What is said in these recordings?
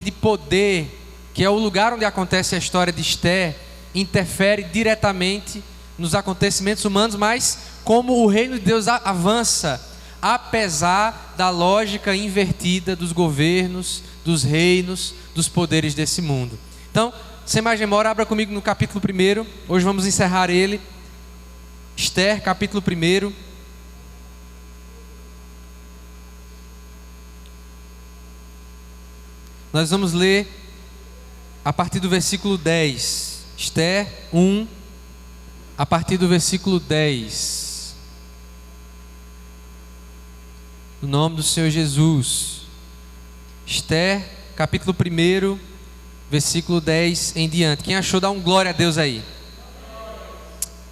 de poder, que é o lugar onde acontece a história de Esther, interfere diretamente nos acontecimentos humanos, mas como o reino de Deus avança, apesar da lógica invertida dos governos, dos reinos, dos poderes desse mundo. Então, sem mais demora, abra comigo no capítulo 1. Hoje vamos encerrar ele. Esther, capítulo 1. Nós vamos ler a partir do versículo 10. Esther 1, a partir do versículo 10. No nome do Senhor Jesus. Esther, capítulo 1, versículo 10 em diante. Quem achou, dá um glória a Deus aí.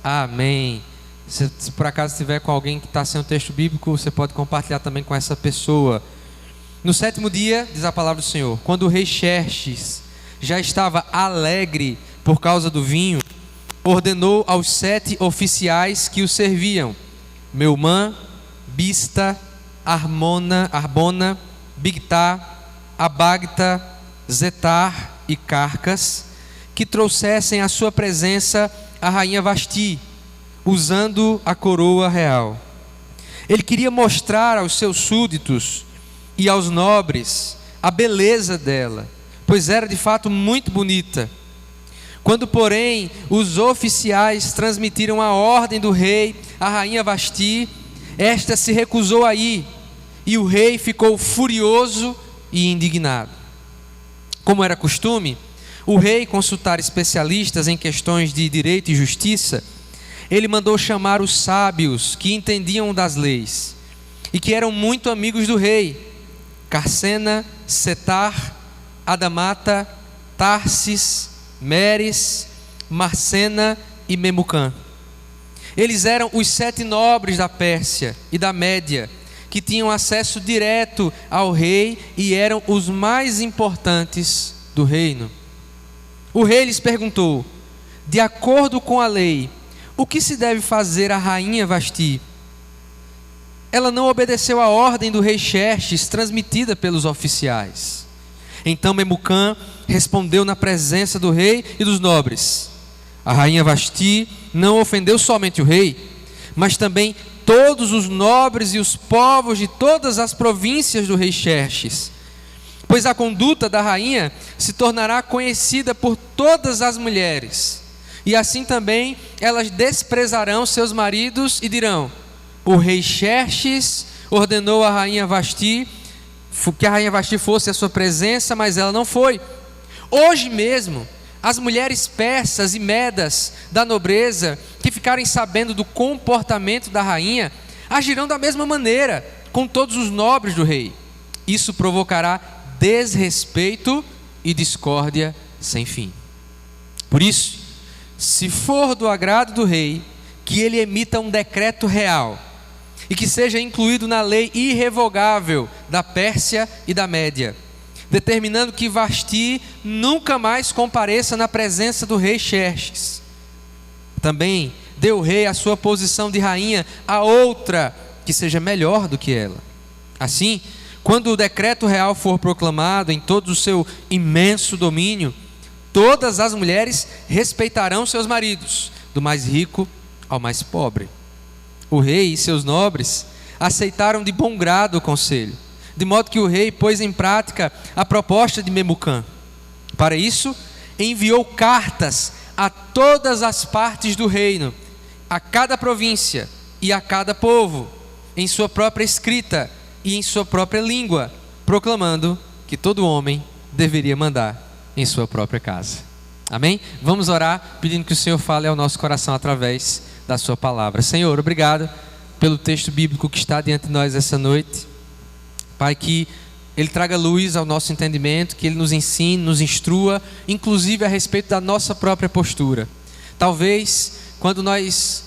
Amém. Se por acaso estiver com alguém que está sem o texto bíblico, você pode compartilhar também com essa pessoa. No 7º dia, diz a palavra do Senhor, quando o rei Xerxes já estava alegre por causa do vinho, ordenou aos 7 oficiais que o serviam, Meumã, Bista, Arbona, Bigtá, Abagta, Zetar e Carcas, que trouxessem à sua presença a rainha Vasti, usando a coroa real. Ele queria mostrar aos seus súditos e aos nobres a beleza dela, pois era de fato muito bonita. Quando, porém, os oficiais transmitiram a ordem do rei à rainha Vasti, esta se recusou a ir, e o rei ficou furioso e indignado. Como era costume, o rei consultar especialistas em questões de direito e justiça. Ele mandou chamar os sábios que entendiam das leis e que eram muito amigos do rei: Carcena, Setar, Adamata, Tarsis, Meres, Marcena e Memucã. Eles eram os 7 nobres da Pérsia e da Média, que tinham acesso direto ao rei e eram os mais importantes do reino. O rei lhes perguntou: de acordo com a lei, o que se deve fazer à rainha Vasti? Ela não obedeceu à ordem do rei Xerxes, transmitida pelos oficiais. Então Memucã respondeu na presença do rei e dos nobres: a rainha Vasti não ofendeu somente o rei, mas também todos os nobres e os povos de todas as províncias do rei Xerxes, pois a conduta da rainha se tornará conhecida por todas as mulheres, e assim também elas desprezarão seus maridos e dirão: o rei Xerxes ordenou a rainha Vasti que a rainha Vasti fosse à sua presença, mas ela não foi. Hoje mesmo, as mulheres persas e medas da nobreza que ficarem sabendo do comportamento da rainha agirão da mesma maneira com todos os nobres do rei. Isso provocará desrespeito e discórdia sem fim. Por isso, se for do agrado do rei, que ele emita um decreto real e que seja incluído na lei irrevogável da Pérsia e da Média, determinando que Vasti nunca mais compareça na presença do rei Xerxes. Também dê o rei a sua posição de rainha a outra que seja melhor do que ela. Assim, quando o decreto real for proclamado em todo o seu imenso domínio, todas as mulheres respeitarão seus maridos, do mais rico ao mais pobre. O rei e seus nobres aceitaram de bom grado o conselho, de modo que o rei pôs em prática a proposta de Memucã. Para isso, enviou cartas a todas as partes do reino, a cada província e a cada povo, em sua própria escrita e em sua própria língua, proclamando que todo homem deveria mandar em sua própria casa. Amém? Vamos orar pedindo que o Senhor fale ao nosso coração através da sua palavra. Senhor, obrigado pelo texto bíblico que está diante de nós essa noite. Pai, que Ele traga luz ao nosso entendimento, que Ele nos ensine, nos instrua, inclusive a respeito da nossa própria postura. Talvez, quando nós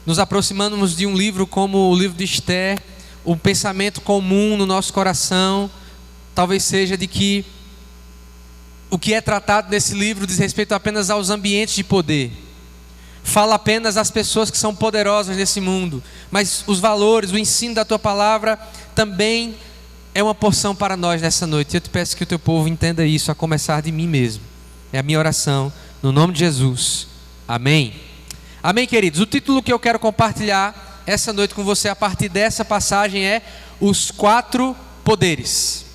nos aproximamos de um livro como o livro de Esther, o pensamento comum no nosso coração talvez seja de que o que é tratado nesse livro diz respeito apenas aos ambientes de poder. Fala apenas às pessoas que são poderosas nesse mundo. Mas os valores, o ensino da Tua palavra também é uma porção para nós nessa noite. Eu te peço que o teu povo entenda isso, a começar de mim mesmo. É a minha oração, no nome de Jesus. Amém. Amém, queridos. O título que eu quero compartilhar essa noite com você a partir dessa passagem é Os 4 Poderes.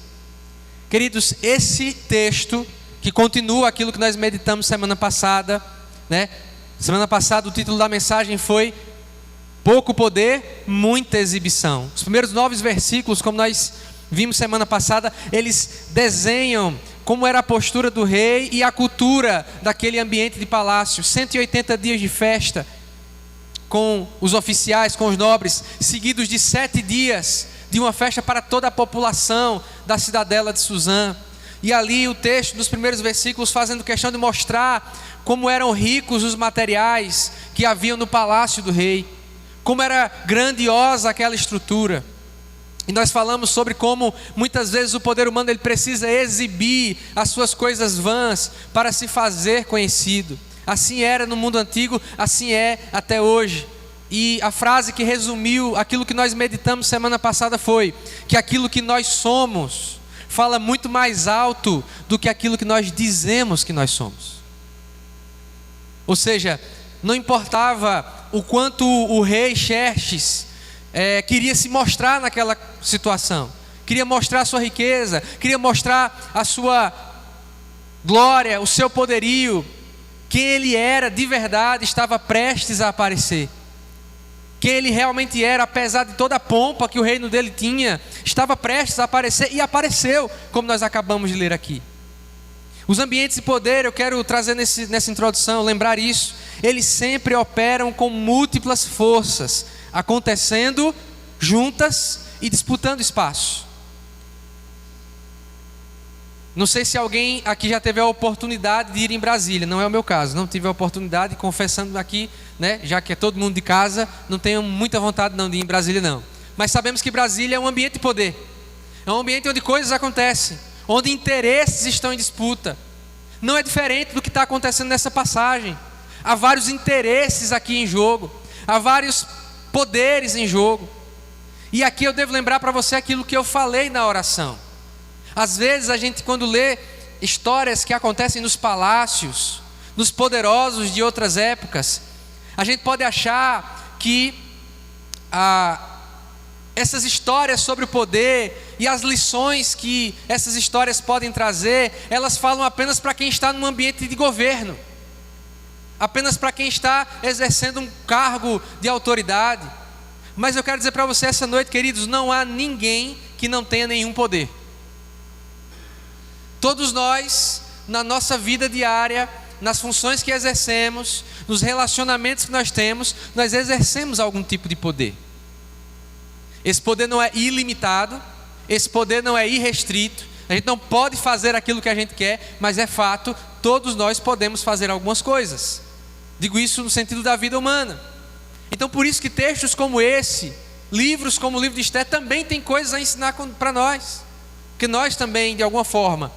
Queridos, esse texto que continua aquilo que nós meditamos semana passada, né? Semana passada o título da mensagem foi Pouco Poder, Muita Exibição. Os primeiros 9 versículos, como nós vimos semana passada, eles desenham como era a postura do rei e a cultura daquele ambiente de palácio. 180 dias de festa com os oficiais, com os nobres, seguidos de 7 dias de uma festa para toda a população da cidadela de Suzã. E ali o texto dos primeiros versículos fazendo questão de mostrar como eram ricos os materiais que haviam no palácio do rei, como era grandiosa aquela estrutura. E nós falamos sobre como muitas vezes o poder humano ele precisa exibir as suas coisas vãs para se fazer conhecido. Assim era no mundo antigo, assim é até hoje. E a frase que resumiu aquilo que nós meditamos semana passada foi que aquilo que nós somos fala muito mais alto do que aquilo que nós dizemos que nós somos. Ou seja, não importava o quanto o rei Xerxes queria se mostrar naquela situação, queria mostrar a sua riqueza, queria mostrar a sua glória, o seu poderio, quem ele era de verdade estava prestes a aparecer. Quem ele realmente era, apesar de toda a pompa que o reino dele tinha, estava prestes a aparecer e apareceu, como nós acabamos de ler aqui. Os ambientes de poder, eu quero trazer nessa introdução, lembrar isso, eles sempre operam com múltiplas forças, acontecendo juntas e disputando espaço. Não sei se alguém aqui já teve a oportunidade de ir em Brasília, não é o meu caso, não tive a oportunidade, confessando aqui, né, já que é todo mundo de casa, não tenho muita vontade não de ir em Brasília não. Mas sabemos que Brasília é um ambiente de poder, é um ambiente onde coisas acontecem, onde interesses estão em disputa. Não é diferente do que está acontecendo nessa passagem. Há vários interesses aqui em jogo, há vários poderes em jogo. E aqui eu devo lembrar para você aquilo que eu falei na oração. Às vezes a gente, quando lê histórias que acontecem nos palácios, nos poderosos de outras épocas, a gente pode achar que essas histórias sobre o poder e as lições que essas histórias podem trazer, elas falam apenas para quem está num ambiente de governo, apenas para quem está exercendo um cargo de autoridade. Mas eu quero dizer para você essa noite, queridos, não há ninguém que não tenha nenhum poder. Todos nós, na nossa vida diária, nas funções que exercemos, nos relacionamentos que nós temos, nós exercemos algum tipo de poder. Esse poder não é ilimitado, esse poder não é irrestrito, a gente não pode fazer aquilo que a gente quer, mas é fato, todos nós podemos fazer algumas coisas. Digo isso no sentido da vida humana. Então por isso que textos como esse, livros como o livro de Esther, também tem coisas a ensinar para nós. Porque nós também, de alguma forma,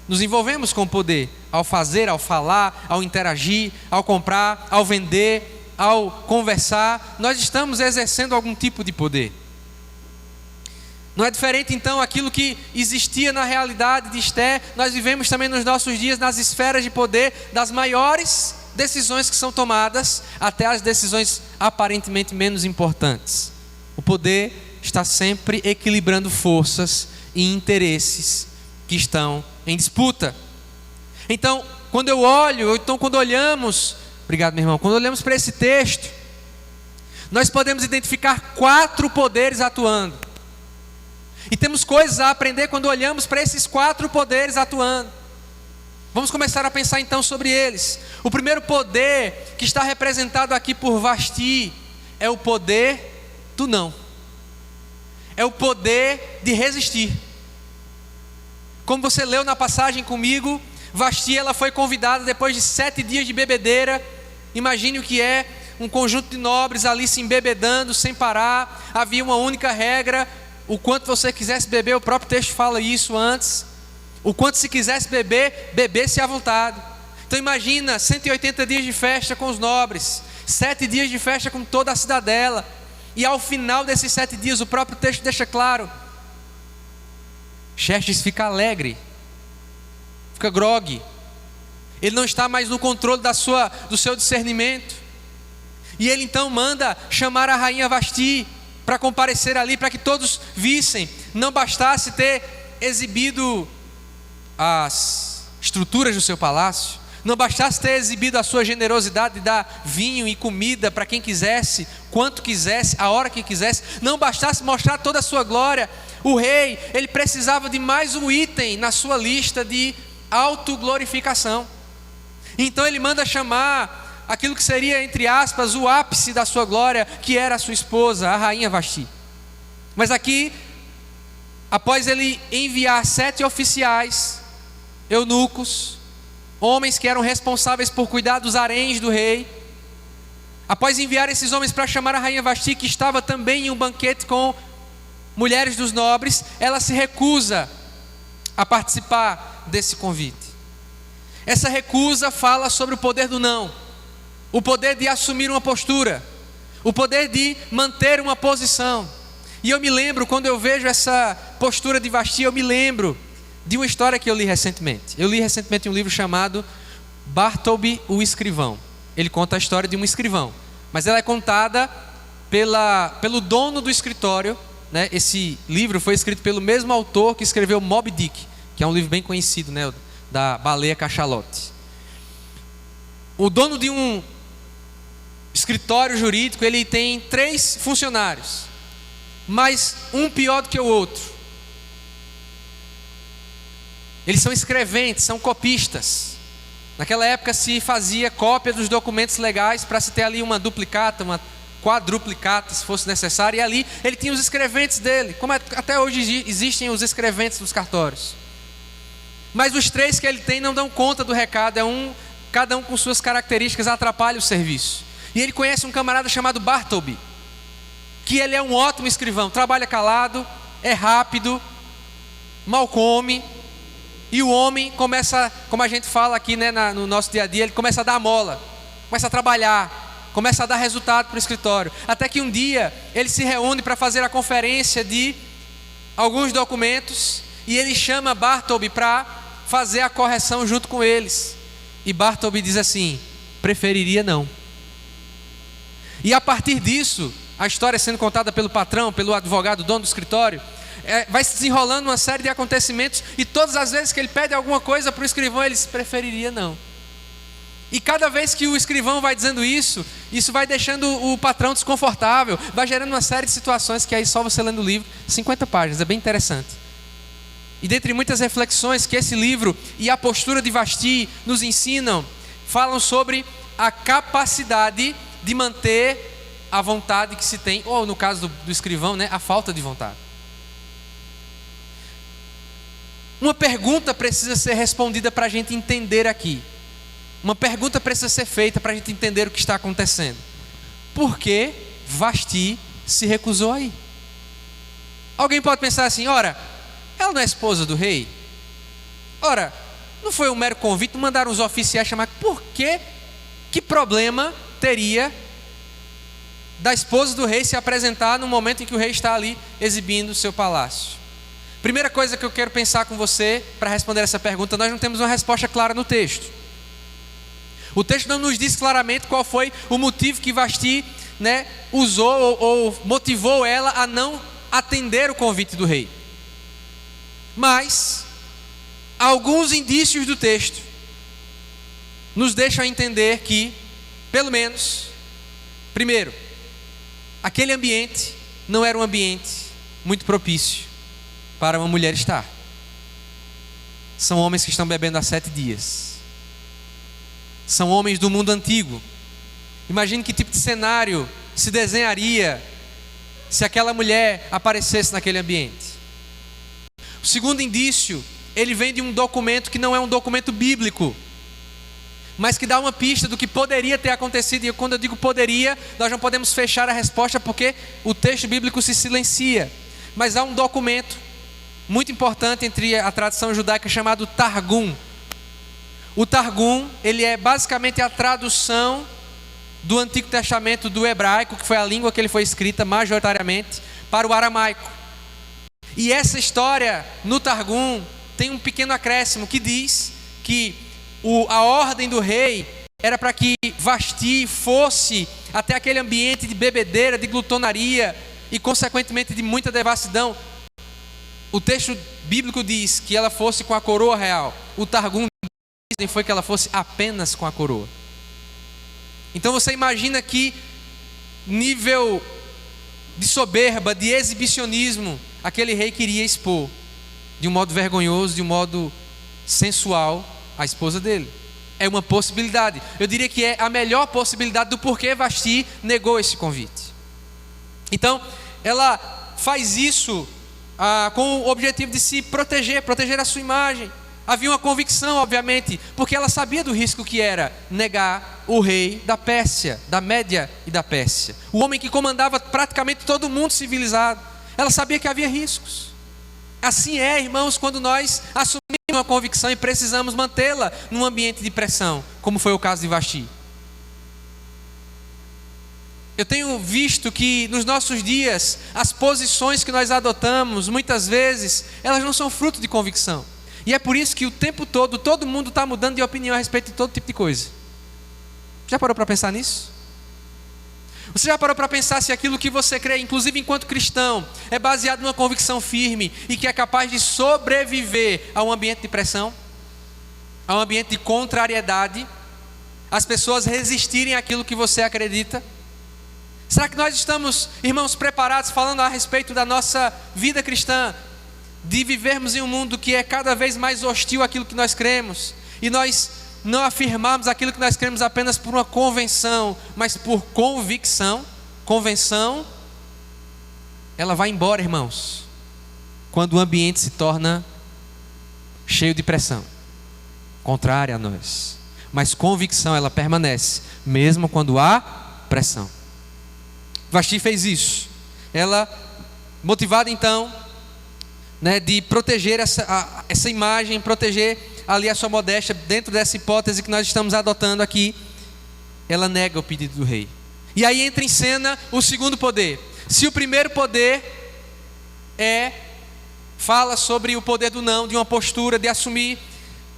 nos envolvemos com o poder, ao fazer, ao falar, ao interagir, ao comprar, ao vender, ao conversar, nós estamos exercendo algum tipo de poder. Não é diferente então aquilo que existia na realidade de Esther, nós vivemos também nos nossos dias nas esferas de poder, das maiores decisões que são tomadas até as decisões aparentemente menos importantes. O poder está sempre equilibrando forças e interesses que estão em disputa. Então, quando eu olho, ou então quando olhamos, obrigado meu irmão, quando olhamos para esse texto, nós podemos identificar 4 poderes atuando. E temos coisas a aprender quando olhamos para esses 4 poderes atuando. Vamos começar a pensar então sobre eles. O primeiro poder que está representado aqui por Vasti é o poder do não. É o poder de resistir. Como você leu na passagem comigo, Vasti ela foi convidada depois de 7 dias de bebedeira. Imagine o que é um conjunto de nobres ali se embebedando sem parar. Havia uma única regra: o quanto você quisesse beber, o próprio texto fala isso antes. O quanto se quisesse beber, bebesse à vontade. Então imagina 180 dias de festa com os nobres, 7 dias de festa com toda a cidadela. E ao final desses 7 dias, o próprio texto deixa claro Xerxes fica alegre, fica grogue. Ele não está mais no controle do seu discernimento. E ele então manda chamar a rainha Vasti para comparecer ali, para que todos vissem. Não bastasse ter exibido as estruturas do seu palácio, não bastasse ter exibido a sua generosidade de dar vinho e comida para quem quisesse, quanto quisesse, a hora que quisesse, não bastasse mostrar toda a sua glória. O rei, ele precisava de mais um item na sua lista de autoglorificação. Então ele manda chamar aquilo que seria, entre aspas, o ápice da sua glória, que era a sua esposa, a rainha Vasti. Mas aqui, após ele enviar 7 oficiais, eunucos, homens que eram responsáveis por cuidar dos haréns do rei, após enviar esses homens para chamar a rainha Vasti, que estava também em um banquete com mulheres dos nobres, ela se recusa a participar desse convite. Essa recusa fala sobre o poder do não, o poder de assumir uma postura, o poder de manter uma posição. E eu me lembro, quando eu vejo essa postura de Vasti, eu me lembro de uma história que eu li recentemente. Eu li recentemente um livro chamado Bartleby, o Escrivão. Ele conta a história de um escrivão, mas ela é contada pelo dono do escritório, né? Esse livro foi escrito pelo mesmo autor que escreveu Moby Dick, que é um livro bem conhecido, né? Da baleia cachalote. O dono de um escritório jurídico, ele tem 3 funcionários, mas um pior do que o outro. Eles são escreventes, são copistas. Naquela época se fazia cópia dos documentos legais para se ter ali uma duplicata, uma quadruplicata, se fosse necessário. E ali ele tinha os escreventes dele, como até hoje existem os escreventes dos cartórios. Mas os 3 que ele tem não dão conta do recado, cada um com suas características atrapalha o serviço. E ele conhece um camarada chamado Bartleby, que ele é um ótimo escrivão, trabalha calado, é rápido, mal come. E o homem começa, como a gente fala aqui, né, no nosso dia a dia, ele começa a dar mola, começa a trabalhar, começa a dar resultado para o escritório. Até que um dia ele se reúne para fazer a conferência de alguns documentos, e ele chama Bartleby para fazer a correção junto com eles. E Bartleby diz assim: preferiria não. E a partir disso, a história sendo contada pelo patrão, pelo advogado, dono do escritório, vai se desenrolando uma série de acontecimentos, e todas as vezes que ele pede alguma coisa para o escrivão, ele preferiria não. E cada vez que o escrivão vai dizendo isso vai deixando o patrão desconfortável, vai gerando uma série de situações que aí só você lendo o livro, 50 páginas, é bem interessante. E dentre muitas reflexões que esse livro e a postura de Vasti nos ensinam, falam sobre a capacidade de manter a vontade que se tem, ou no caso do escrivão, né, a falta de vontade. Uma pergunta precisa ser respondida para a gente entender aqui. Uma pergunta precisa ser feita para a gente entender o que está acontecendo. Por que Vasti se recusou a ir? Alguém pode pensar assim: ora, ela não é esposa do rei? Ora, não foi um mero convite, não mandaram os oficiais chamar. Por quê? Que problema teria da esposa do rei se apresentar no momento em que o rei está ali exibindo o seu palácio? Primeira coisa que eu quero pensar com você para responder essa pergunta: nós não temos uma resposta clara no texto. O texto não nos diz claramente qual foi o motivo que Vasti, né, usou ou motivou ela a não atender o convite do rei. Mas alguns indícios do texto nos deixam entender que, pelo menos, primeiro, aquele ambiente não era um ambiente muito propício para uma mulher estar. São homens que estão bebendo há 7 dias. São homens do mundo antigo. Imagine que tipo de cenário se desenharia se aquela mulher aparecesse naquele ambiente. O segundo indício, ele vem de um documento que não é um documento bíblico, mas que dá uma pista do que poderia ter acontecido. E quando eu digo poderia, nós não podemos fechar a resposta porque o texto bíblico se silencia. Mas há um documento muito importante entre a tradição judaica chamado Targum. O Targum, ele é basicamente a tradução do Antigo Testamento do hebraico, que foi a língua que ele foi escrita majoritariamente, para o aramaico. E essa história no Targum tem um pequeno acréscimo que diz que a ordem do rei era para que Vasti fosse até aquele ambiente de bebedeira, de glutonaria e consequentemente de muita devassidão. O texto bíblico diz que ela fosse com a coroa real. O Targum foi que ela fosse apenas com a coroa. Então você imagina que nível de soberba, de exibicionismo, aquele rei queria expor de um modo vergonhoso, de um modo sensual, a esposa dele. É uma possibilidade. Eu diria que é a melhor possibilidade do porquê Vasti negou esse convite. Então, ela faz isso com o objetivo de se proteger a sua imagem. Havia uma convicção, obviamente, porque ela sabia do risco que era negar o rei da Pérsia, da Média e da Pérsia, o homem que comandava praticamente todo o mundo civilizado. Ela sabia que havia riscos. Assim é, irmãos, quando nós assumimos uma convicção e precisamos mantê-la num ambiente de pressão, como foi o caso de Vasti. Eu tenho visto que nos nossos dias, as posições que nós adotamos, muitas vezes, elas não são fruto de convicção. E é por isso que o tempo todo, todo mundo está mudando de opinião a respeito de todo tipo de coisa. Já parou para pensar nisso? Você já parou para pensar se aquilo que você crê, inclusive enquanto cristão, é baseado numa convicção firme e que é capaz de sobreviver a um ambiente de pressão, a um ambiente de contrariedade, as pessoas resistirem àquilo que você acredita? Será que nós estamos, irmãos, preparados, falando a respeito da nossa vida cristã, de vivermos em um mundo que é cada vez mais hostil àquilo que nós cremos, e nós não afirmarmos aquilo que nós cremos apenas por uma convenção, mas por convicção? Convenção, ela vai embora, irmãos, quando o ambiente se torna cheio de pressão, contrária a nós. Mas convicção, ela permanece, mesmo quando há pressão. Vasti fez isso. Ela, motivada então, de proteger essa imagem, proteger ali a sua modéstia, dentro dessa hipótese que nós estamos adotando aqui, ela nega o pedido do rei. E aí entra em cena o segundo poder. Se o primeiro poder fala sobre o poder do não, de uma postura, de assumir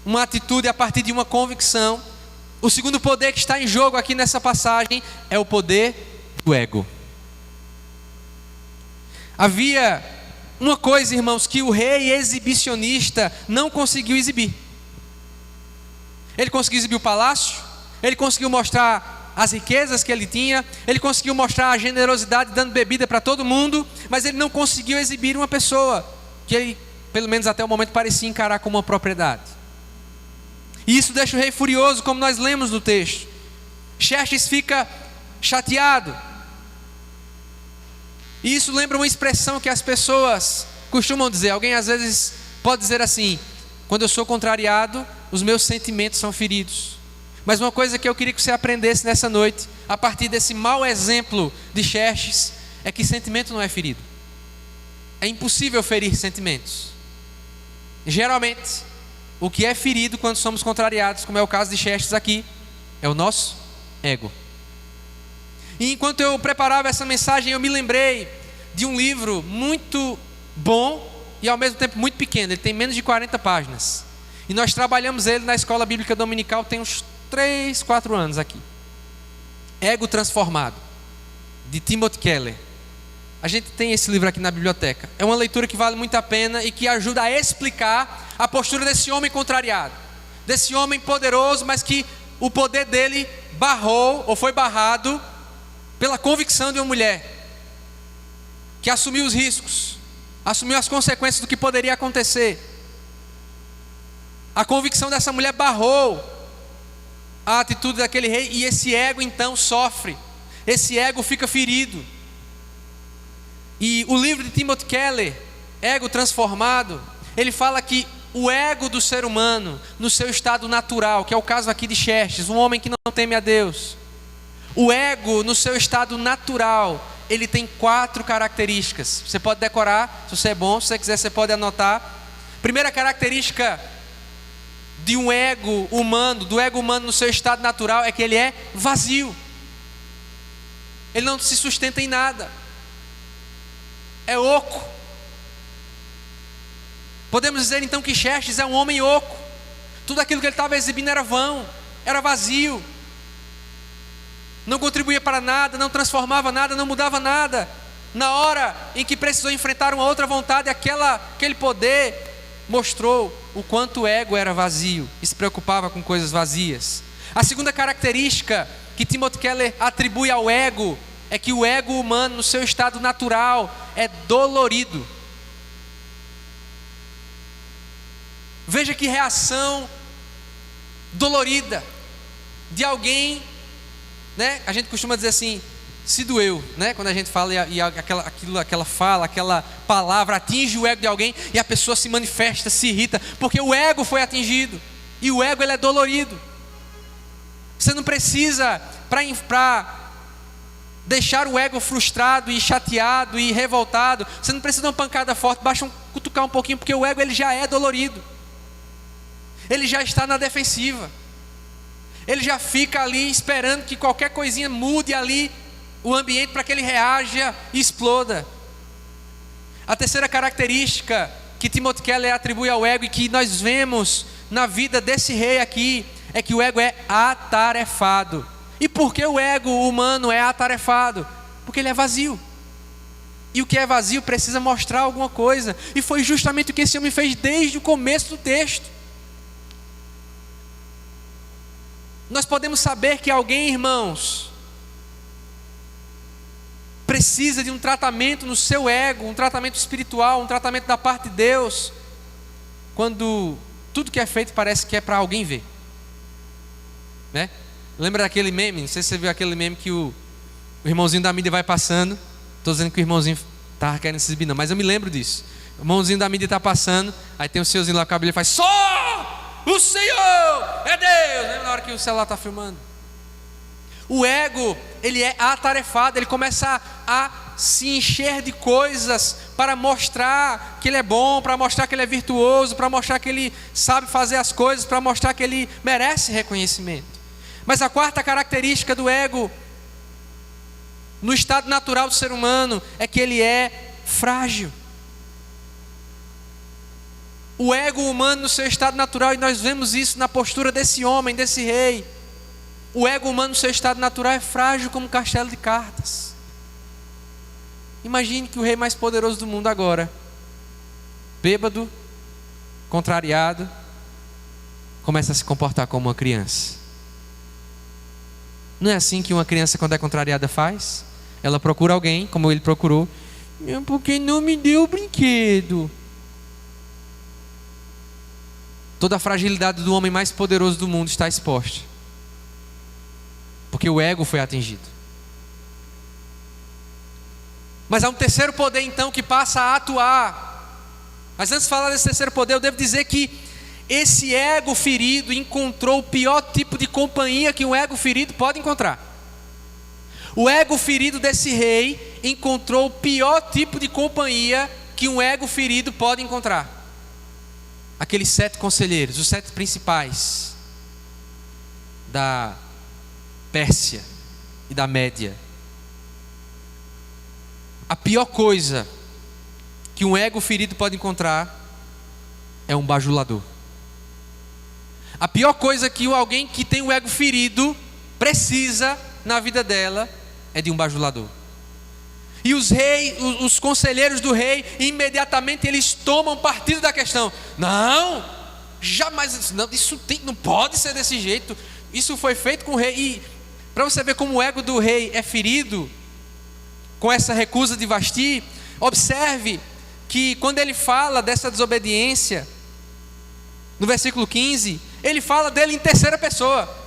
uma atitude a partir de uma convicção, o segundo poder que está em jogo aqui nessa passagem é o poder do ego. Havia uma coisa, irmãos, que o rei exibicionista não conseguiu exibir. Ele conseguiu exibir o palácio, ele conseguiu mostrar as riquezas que ele tinha, ele conseguiu mostrar a generosidade dando bebida para todo mundo, mas ele não conseguiu exibir uma pessoa que ele, pelo menos até o momento, parecia encarar como uma propriedade. E isso deixa o rei furioso, como nós lemos no texto. Xerxes fica chateado. E isso lembra uma expressão que as pessoas costumam dizer. Alguém às vezes pode dizer assim: quando eu sou contrariado, os meus sentimentos são feridos. Mas uma coisa que eu queria que você aprendesse nessa noite, a partir desse mau exemplo de Xerxes, é que sentimento não é ferido. É impossível ferir sentimentos. Geralmente, o que é ferido quando somos contrariados, como é o caso de Xerxes aqui, é o nosso ego. E enquanto eu preparava essa mensagem, eu me lembrei de um livro muito bom e ao mesmo tempo muito pequeno. Ele tem menos de 40 páginas. E nós trabalhamos ele na Escola Bíblica Dominical tem uns 3, 4 anos aqui. Ego Transformado, de Timothy Keller. A gente tem esse livro aqui na biblioteca. É uma leitura que vale muito a pena e que ajuda a explicar a postura desse homem contrariado, desse homem poderoso, mas que o poder dele barrou ou foi barrado pela convicção de uma mulher que assumiu os riscos, assumiu as consequências do que poderia acontecer. A convicção dessa mulher barrou a atitude daquele rei, e esse ego então sofre, esse ego fica ferido. E o livro de Timothy Keller, Ego Transformado, ele fala que o ego do ser humano, no seu estado natural, que é o caso aqui de Xerxes, um homem que não teme a Deus, o ego no seu estado natural, ele tem 4 características. Você pode decorar, se você é bom, se você quiser você pode anotar. Primeira característica de um ego humano, do ego humano no seu estado natural, é que ele é vazio. Ele não se sustenta em nada. É oco. Podemos dizer então que Xerxes é um homem oco. Tudo aquilo que ele estava exibindo era vão, era vazio, não contribuía para nada, não transformava nada, não mudava nada. Na hora em que precisou enfrentar uma outra vontade, aquele poder mostrou o quanto o ego era vazio e se preocupava com coisas vazias. A segunda característica que Timothy Keller atribui ao ego é que o ego humano, no seu estado natural, é dolorido. Veja que reação dolorida de alguém, né? A gente costuma dizer assim, se doeu, né? Quando a gente fala e aquela fala, aquela palavra atinge o ego de alguém e a pessoa se manifesta, se irrita, porque o ego foi atingido. E o ego, ele é dolorido. Você não precisa, para deixar o ego frustrado e chateado e revoltado, você não precisa de uma pancada forte, basta cutucar um pouquinho, porque o ego, ele já é dolorido. Ele já está na defensiva. Ele já fica ali esperando que qualquer coisinha mude ali o ambiente para que ele reaja e exploda. A terceira característica que Timothy Keller atribui ao ego e que nós vemos na vida desse rei aqui é que o ego é atarefado. E por que o ego humano é atarefado? Porque ele é vazio. E o que é vazio precisa mostrar alguma coisa. E foi justamente o que esse homem fez desde o começo do texto. Nós podemos saber que alguém, irmãos, precisa de um tratamento no seu ego, um tratamento espiritual, um tratamento da parte de Deus, quando tudo que é feito parece que é para alguém ver, né? Lembra daquele meme? Não sei se você viu aquele meme que o irmãozinho da mídia vai passando. Estou dizendo que o irmãozinho estava querendo se exibir, não, mas eu me lembro disso. O irmãozinho da mídia está passando, aí tem o senhorzinho lá com a Bíblia e faz: só o Senhor é Deus. Lembra na hora que o celular está filmando? O ego, ele é atarefado, ele começa a se encher de coisas para mostrar que ele é bom, para mostrar que ele é virtuoso, para mostrar que ele sabe fazer as coisas, para mostrar que ele merece reconhecimento. Mas a quarta característica do ego, no estado natural do ser humano, é que ele é frágil. O ego humano no seu estado natural, e nós vemos isso na postura desse homem, desse rei. O ego humano no seu estado natural é frágil como um castelo de cartas. Imagine que o rei mais poderoso do mundo agora, bêbado, contrariado, começa a se comportar como uma criança. Não é assim que uma criança, quando é contrariada, faz? Ela procura alguém, como ele procurou. Porque não me deu o brinquedo. Toda a fragilidade do homem mais poderoso do mundo está exposta, porque o ego foi atingido. Mas há um terceiro poder então que passa a atuar. Mas antes de falar desse terceiro poder, eu devo dizer que esse ego ferido encontrou o pior tipo de companhia que um ego ferido pode encontrar. O ego ferido desse rei encontrou o pior tipo de companhia que um ego ferido pode encontrar. Aqueles 7 conselheiros, os 7 principais da Pérsia e da Média. A pior coisa que um ego ferido pode encontrar é um bajulador. A pior coisa que alguém que tem o ego ferido precisa na vida dela é de um bajulador. E os conselheiros do rei, imediatamente eles tomam partido da questão. Não, jamais, não, não pode ser desse jeito. Isso foi feito com o rei. E para você ver como o ego do rei é ferido com essa recusa de Vasti, observe que quando ele fala dessa desobediência, no versículo 15, ele fala dele em terceira pessoa.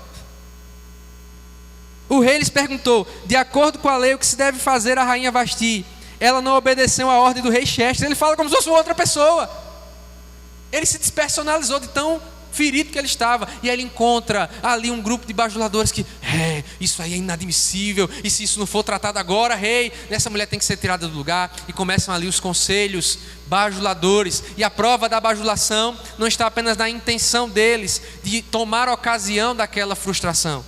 O rei lhes perguntou: de acordo com a lei, o que se deve fazer à rainha Vasti? Ela não obedeceu à ordem do rei Xerxes. Ele fala como se fosse outra pessoa. Ele se despersonalizou de tão ferido que ele estava. E aí ele encontra ali um grupo de bajuladores que: isso aí é inadmissível, e se isso não for tratado agora, rei, essa mulher tem que ser tirada do lugar. E começam ali os conselhos bajuladores. E a prova da bajulação não está apenas na intenção deles de tomar ocasião daquela frustração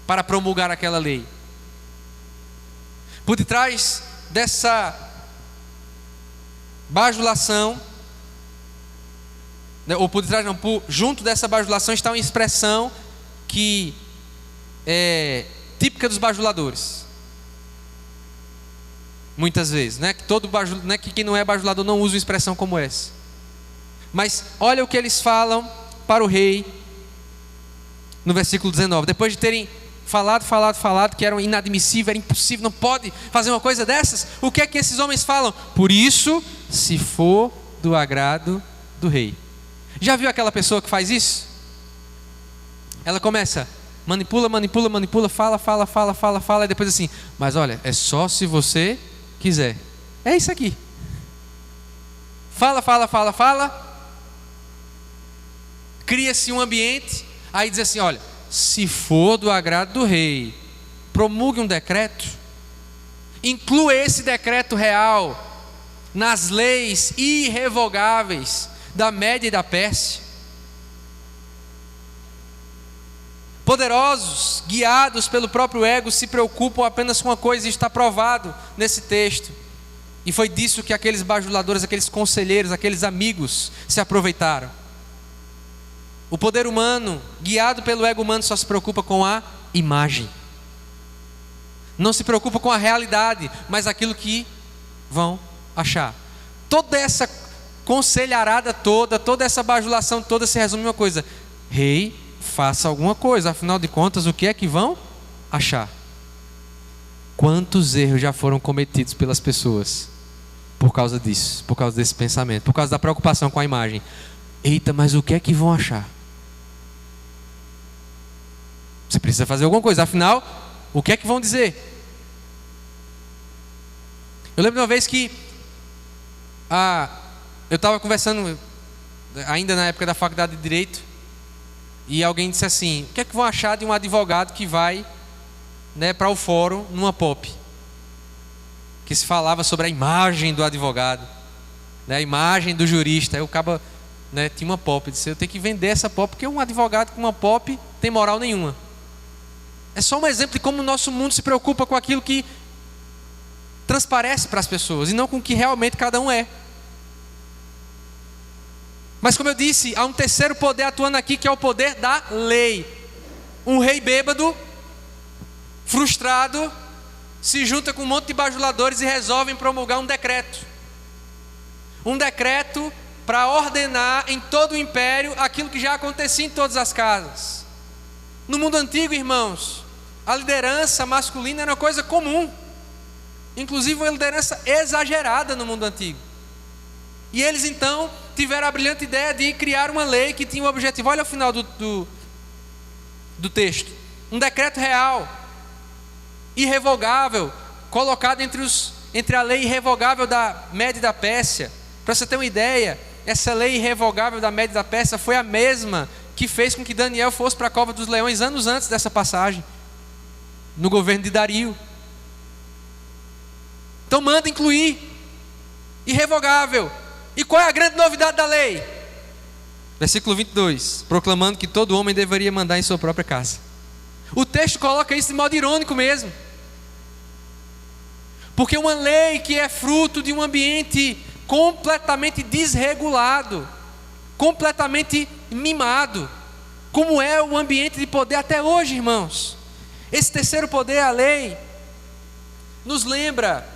para promulgar aquela lei. Por detrás dessa bajulação Ou por detrás não, junto dessa bajulação está uma expressão que é típica dos bajuladores. Muitas vezes, né? Que não é que quem não é bajulador não usa uma expressão como essa. Mas olha o que eles falam para o rei no versículo 19. Depois de terem falado que era inadmissível, era impossível, não pode fazer uma coisa dessas. O que é que esses homens falam? Por isso, se for do agrado do rei. Já viu aquela pessoa que faz isso? Ela começa, manipula, fala, e depois assim, mas olha, é só se você quiser. É isso aqui. Fala. Cria-se um ambiente, aí diz assim, olha, se for do agrado do rei, promulgue um decreto, inclua esse decreto real nas leis irrevogáveis da Média e da Pérsia. Poderosos, guiados pelo próprio ego, se preocupam apenas com uma coisa, e está provado nesse texto. E foi disso que aqueles bajuladores, aqueles conselheiros, aqueles amigos se aproveitaram. O poder humano, guiado pelo ego humano, só se preocupa com a imagem. Não se preocupa com a realidade, mas aquilo que vão achar. Toda essa conselharada toda essa bajulação toda se resume em uma coisa: rei, faça alguma coisa, afinal de contas, o que é que vão achar? Quantos erros já foram cometidos pelas pessoas por causa disso, por causa desse pensamento, por causa da preocupação com a imagem? Eita, mas o que é que vão achar? Você precisa fazer alguma coisa, afinal, o que é que vão dizer? Eu lembro de uma vez que eu estava conversando, ainda na época da faculdade de Direito, e alguém disse assim, o que é que vão achar de um advogado que vai, né, para o fórum numa pop? Que se falava sobre a imagem do advogado, né, a imagem do jurista. Aí o cabo, né, tinha uma pop, disse, eu tenho que vender essa pop, porque um advogado com uma pop tem moral nenhuma. É só um exemplo de como o nosso mundo se preocupa com aquilo que transparece para as pessoas, e não com o que realmente cada um é. Mas como eu disse, há um terceiro poder atuando aqui, que é o poder da lei. Um rei bêbado, frustrado, se junta com um monte de bajuladores e resolvem promulgar um decreto. Um decreto para ordenar em todo o império aquilo que já acontecia em todas as casas. No mundo antigo, irmãos, a liderança masculina era uma coisa comum. Inclusive uma liderança exagerada no mundo antigo. E eles então tiveram a brilhante ideia de criar uma lei que tinha o objetivo, olha o final do texto, um decreto real, irrevogável, colocado entre a lei irrevogável da Média e da Pérsia. Para você ter uma ideia, essa lei irrevogável da Média e da Pérsia foi a mesma que fez com que Daniel fosse para a cova dos leões anos antes dessa passagem, no governo de Dario. Então manda incluir, irrevogável. E qual é a grande novidade da lei? Versículo 22, proclamando que todo homem deveria mandar em sua própria casa. O texto coloca isso de modo irônico mesmo, porque uma lei que é fruto de um ambiente completamente desregulado, completamente mimado, como é o ambiente de poder até hoje, irmãos. Esse terceiro poder, a lei, nos lembra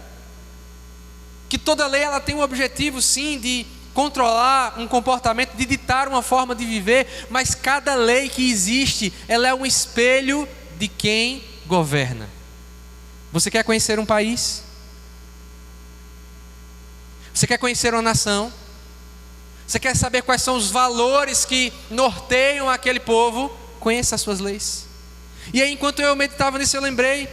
que toda lei ela tem um objetivo sim de controlar um comportamento, de ditar uma forma de viver, mas cada lei que existe, ela é um espelho de quem governa. Você quer conhecer um país? Você quer conhecer uma nação? Você quer saber quais são os valores que norteiam aquele povo? Conheça as suas leis. E aí, enquanto eu meditava nisso, eu lembrei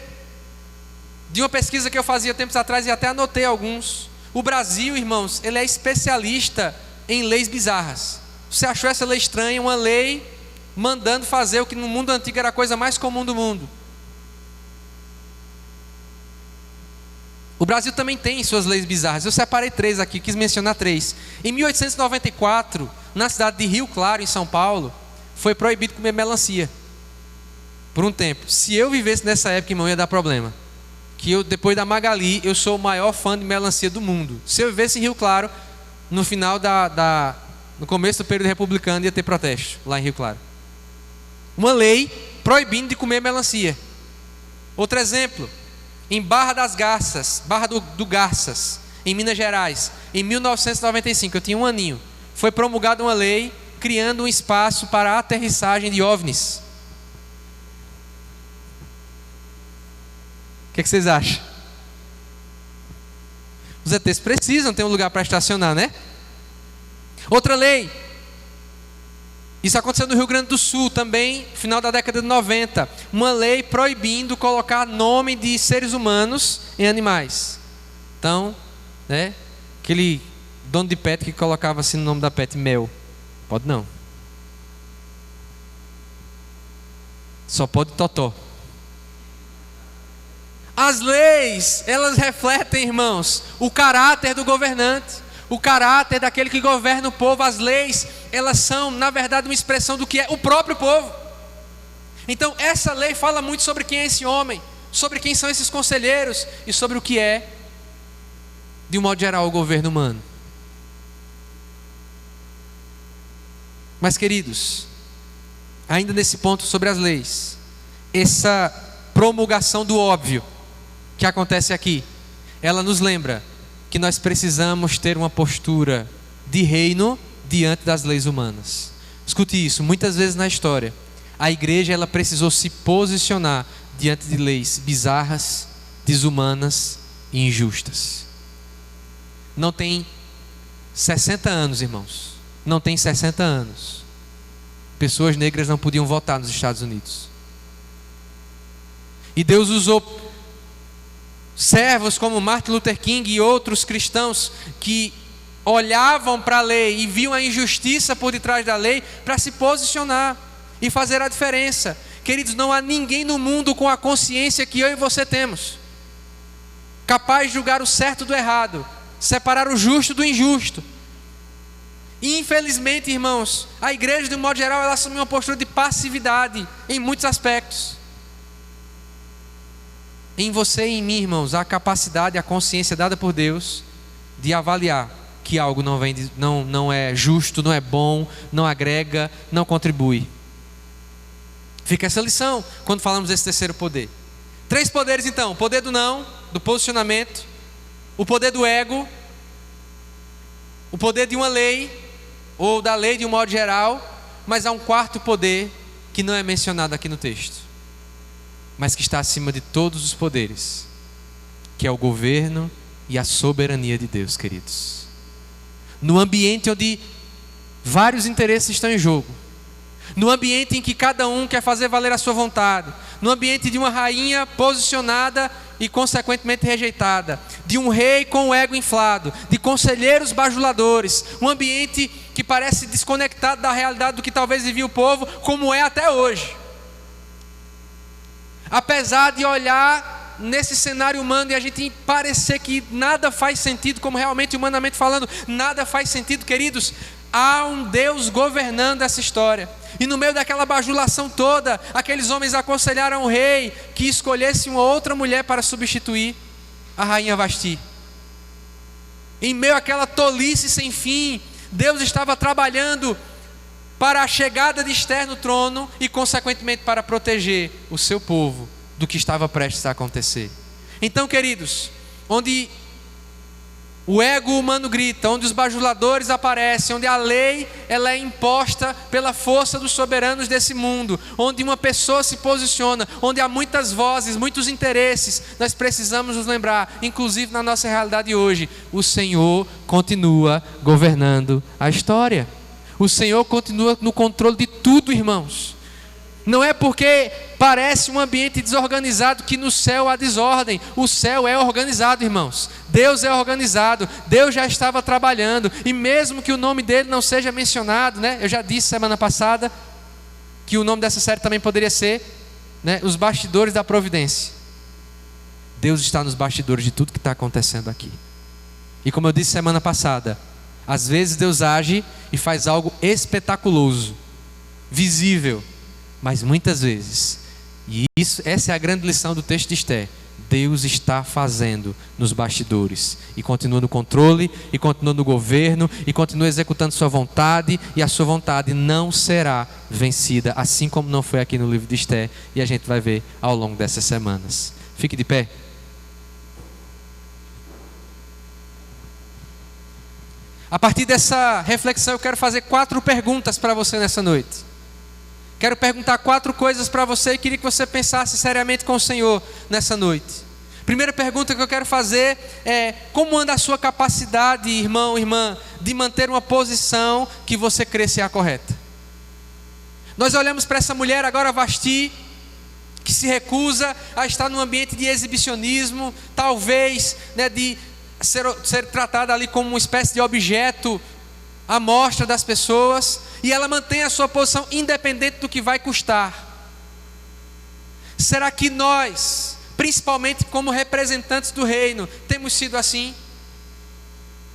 de uma pesquisa que eu fazia tempos atrás e até anotei alguns. O Brasil, irmãos, ele é especialista em leis bizarras. Você achou essa lei estranha? Uma lei mandando fazer o que no mundo antigo era a coisa mais comum do mundo. O Brasil também tem suas leis bizarras. Eu separei 3 aqui, quis mencionar 3. Em 1894, na cidade de Rio Claro, em São Paulo, foi proibido comer melancia por um tempo. Se eu vivesse nessa época, irmão, ia dar problema. Que eu, depois da Magali, eu sou o maior fã de melancia do mundo. Se eu vivesse em Rio Claro, no final no começo do período republicano ia ter protesto lá em Rio Claro. Uma lei proibindo de comer melancia. Outro exemplo, em Barra das Garças, Barra do Garças, em Minas Gerais, em 1995, eu tinha 1 aninho, foi promulgada uma lei criando um espaço para a aterrissagem de OVNIs. O que vocês acham? Os ETs precisam ter um lugar para estacionar, né? Outra lei. Isso aconteceu no Rio Grande do Sul também, final da década de 90. Uma lei proibindo colocar nome de seres humanos em animais. Então, né? Aquele dono de pet que colocava assim no nome da pet, Mel. Pode não. Só pode Totó. As leis, elas refletem, irmãos, o caráter do governante, o caráter daquele que governa o povo. As leis, elas são, na verdade, uma expressão do que é o próprio povo. Então, essa lei fala muito sobre quem é esse homem, sobre quem são esses conselheiros e sobre o que é, de um modo geral, o governo humano. Mas, queridos, ainda nesse ponto sobre as leis, essa promulgação do óbvio que acontece aqui, ela nos lembra que nós precisamos ter uma postura de reino diante das leis humanas. Escute isso, muitas vezes na história, a igreja ela precisou se posicionar diante de leis bizarras, desumanas e injustas. Não tem 60 anos, irmãos, não tem 60 anos, pessoas negras não podiam votar nos Estados Unidos. E Deus usou servos como Martin Luther King e outros cristãos que olhavam para a lei e viam a injustiça por detrás da lei para se posicionar e fazer a diferença. Queridos, não há ninguém no mundo com a consciência que eu e você temos, capaz de julgar o certo do errado, separar o justo do injusto. E infelizmente, irmãos, a igreja de um modo geral ela assumiu uma postura de passividade em muitos aspectos. Em você e em mim, irmãos, há a capacidade, a consciência dada por Deus de avaliar que algo não é justo, não é bom, não agrega, não contribui. Fica essa lição quando falamos desse terceiro poder. 3 poderes então: o poder do não, do posicionamento, o poder do ego, o poder de uma lei, ou da lei de um modo geral. Mas há um 4º poder que não é mencionado aqui no texto, mas que está acima de todos os poderes, que é o governo e a soberania de Deus, queridos. No ambiente onde vários interesses estão em jogo, no ambiente em que cada um quer fazer valer a sua vontade, no ambiente de uma rainha posicionada e consequentemente rejeitada, de um rei com o ego inflado, de conselheiros bajuladores, um ambiente que parece desconectado da realidade do que talvez vivia o povo, como é até hoje. Apesar de olhar nesse cenário humano e a gente parecer que nada faz sentido, como realmente humanamente falando, nada faz sentido, queridos, há um Deus governando essa história. E no meio daquela bajulação toda, aqueles homens aconselharam o rei que escolhesse uma outra mulher para substituir a rainha Vasti. Em meio àquela tolice sem fim, Deus estava trabalhando para a chegada de Ester no trono e consequentemente para proteger o seu povo do que estava prestes a acontecer. Então, queridos, onde o ego humano grita, onde os bajuladores aparecem, onde a lei ela é imposta pela força dos soberanos desse mundo, onde uma pessoa se posiciona, onde há muitas vozes, muitos interesses, nós precisamos nos lembrar, inclusive na nossa realidade hoje, o Senhor continua governando a história. O Senhor continua no controle de tudo, irmãos. Não é porque parece um ambiente desorganizado que no céu há desordem. O céu é organizado, irmãos. Deus é organizado. Deus já estava trabalhando. E mesmo que o nome dele não seja mencionado, né? Eu já disse semana passada que o nome dessa série também poderia ser, né, Os Bastidores da Providência. Deus está nos bastidores de tudo que está acontecendo aqui. E como eu disse semana passada, às vezes Deus age e faz algo espetaculoso, visível, mas muitas vezes, e essa é a grande lição do texto de Ester, Deus está fazendo nos bastidores e continua no controle, e continua no governo, e continua executando sua vontade, e a sua vontade não será vencida, assim como não foi aqui no livro de Esther, e a gente vai ver ao longo dessas semanas. Fique de pé. A partir dessa reflexão eu quero fazer 4 perguntas para você nessa noite. Quero perguntar 4 coisas para você e queria que você pensasse seriamente com o Senhor nessa noite. Primeira pergunta que eu quero fazer é: como anda a sua capacidade, irmão, irmã, de manter uma posição que você crê ser a correta? Nós olhamos para essa mulher agora, Vasti, que se recusa a estar num ambiente de exibicionismo, talvez, né, de ser tratada ali como uma espécie de objeto à mostra das pessoas, e ela mantém a sua posição independente do que vai custar. Será que nós, principalmente como representantes do reino, temos sido assim?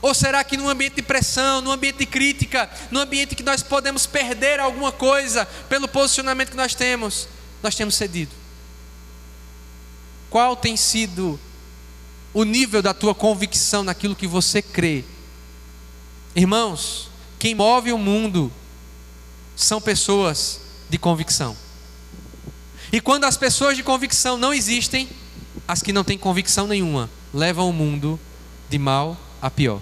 Ou será que num ambiente de pressão, num ambiente de crítica, num ambiente que nós podemos perder alguma coisa pelo posicionamento que nós temos cedido? Qual tem sido o nível da tua convicção naquilo que você crê? Irmãos, quem move o mundo são pessoas de convicção. E quando as pessoas de convicção não existem, as que não têm convicção nenhuma levam o mundo de mal a pior.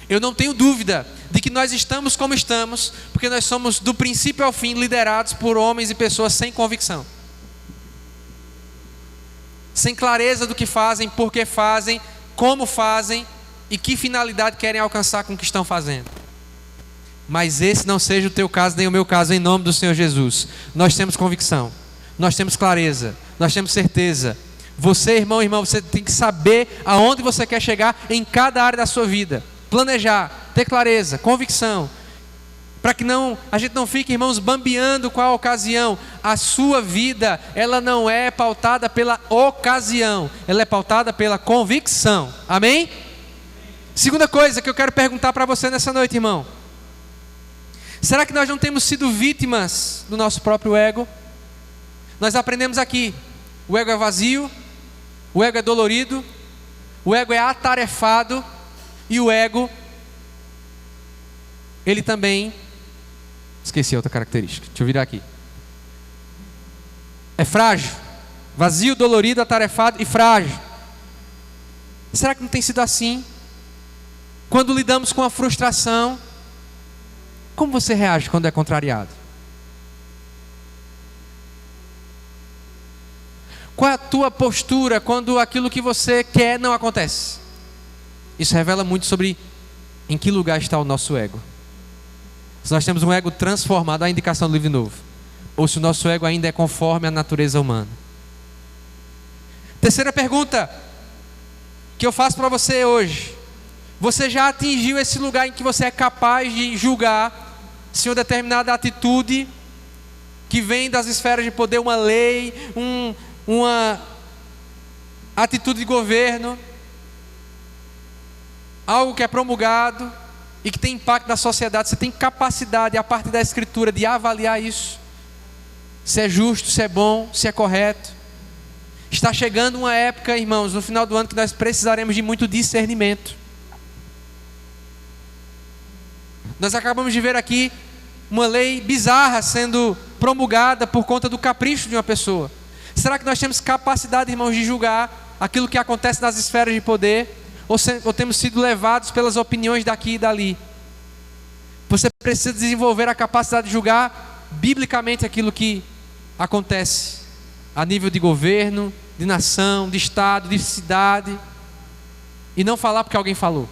Eu não tenho dúvida de que nós estamos como estamos, porque nós somos do princípio ao fim liderados por homens e pessoas sem convicção, sem clareza do que fazem, por que fazem, como fazem e que finalidade querem alcançar com o que estão fazendo. Mas esse não seja o teu caso nem o meu caso, em nome do Senhor Jesus. Nós temos convicção, nós temos clareza, nós temos certeza. Você, irmão, irmã, você tem que saber aonde você quer chegar em cada área da sua vida. Planejar, ter clareza, convicção, para que a gente não fique, irmãos, bambeando com a ocasião. A sua vida, ela não é pautada pela ocasião, ela é pautada pela convicção. Amém? Segunda coisa que eu quero perguntar para você nessa noite, irmão: será que nós não temos sido vítimas do nosso próprio ego? Nós aprendemos aqui: o ego é vazio, o ego é dolorido, o ego é atarefado, e o ego, ele também, esqueci a outra característica, deixa eu virar aqui, é frágil, vazio, dolorido, atarefado e frágil. Será que não tem sido assim? Quando lidamos com a frustração, como você reage quando é contrariado? Qual é a tua postura quando aquilo que você quer não acontece? Isso revela muito sobre em que lugar está o nosso ego. Se nós temos um ego transformado, a indicação do livro novo, ou se o nosso ego ainda é conforme a natureza humana. Terceira pergunta que eu faço para você hoje: você já atingiu esse lugar em que você é capaz de julgar se uma determinada atitude que vem das esferas de poder, uma lei, uma atitude de governo, algo que é promulgado e que tem impacto na sociedade, você tem capacidade, a partir da Escritura, de avaliar isso, se é justo, se é bom, se é correto? Está chegando uma época, irmãos, no final do ano, que nós precisaremos de muito discernimento. Nós acabamos de ver aqui uma lei bizarra sendo promulgada por conta do capricho de uma pessoa. Será que nós temos capacidade, irmãos, de julgar aquilo que acontece nas esferas de poder? Ou temos sido levados pelas opiniões daqui e dali? Você precisa desenvolver a capacidade de julgar biblicamente aquilo que acontece a nível de governo, de nação, de estado, de cidade, e não falar porque alguém falou,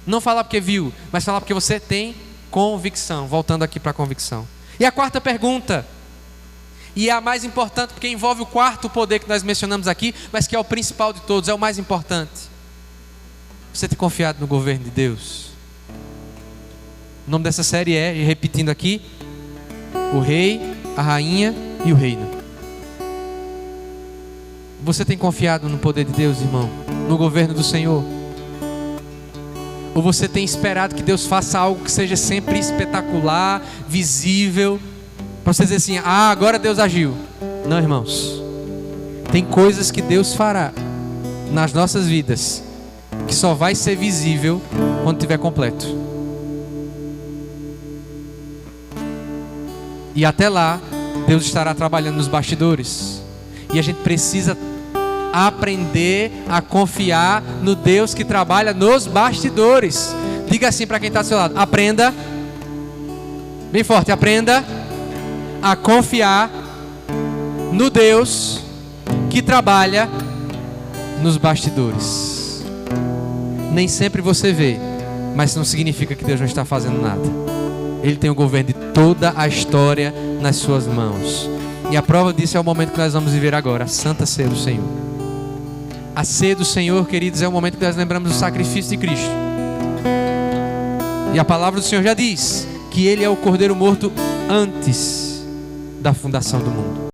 não falar porque viu, mas falar porque você tem convicção. Voltando aqui para a convicção. E a quarta pergunta, e é a mais importante, porque envolve o quarto poder que nós mencionamos aqui, mas que é o principal de todos, é o mais importante: você tem confiado no governo de Deus? O nome dessa série é, e repetindo aqui, o rei, a rainha e o reino. Você tem confiado no poder de Deus, irmão? No governo do Senhor? Ou você tem esperado que Deus faça algo que seja sempre espetacular, visível, para você dizer assim: ah, agora Deus agiu? Não, irmãos. Tem coisas que Deus fará nas nossas vidas que só vai ser visível quando estiver completo. E até lá, Deus estará trabalhando nos bastidores. E a gente precisa aprender a confiar no Deus que trabalha nos bastidores. Diga assim para quem está ao seu lado: aprenda, bem forte, aprenda a confiar no Deus que trabalha nos bastidores. Nem sempre você vê, mas não significa que Deus não está fazendo nada. Ele tem o governo de toda a história nas suas mãos. E a prova disso é o momento que nós vamos viver agora, a Santa Ceia do Senhor. A Ceia do Senhor, queridos, é o momento que nós lembramos do sacrifício de Cristo. E a palavra do Senhor já diz que Ele é o Cordeiro morto antes da fundação do mundo.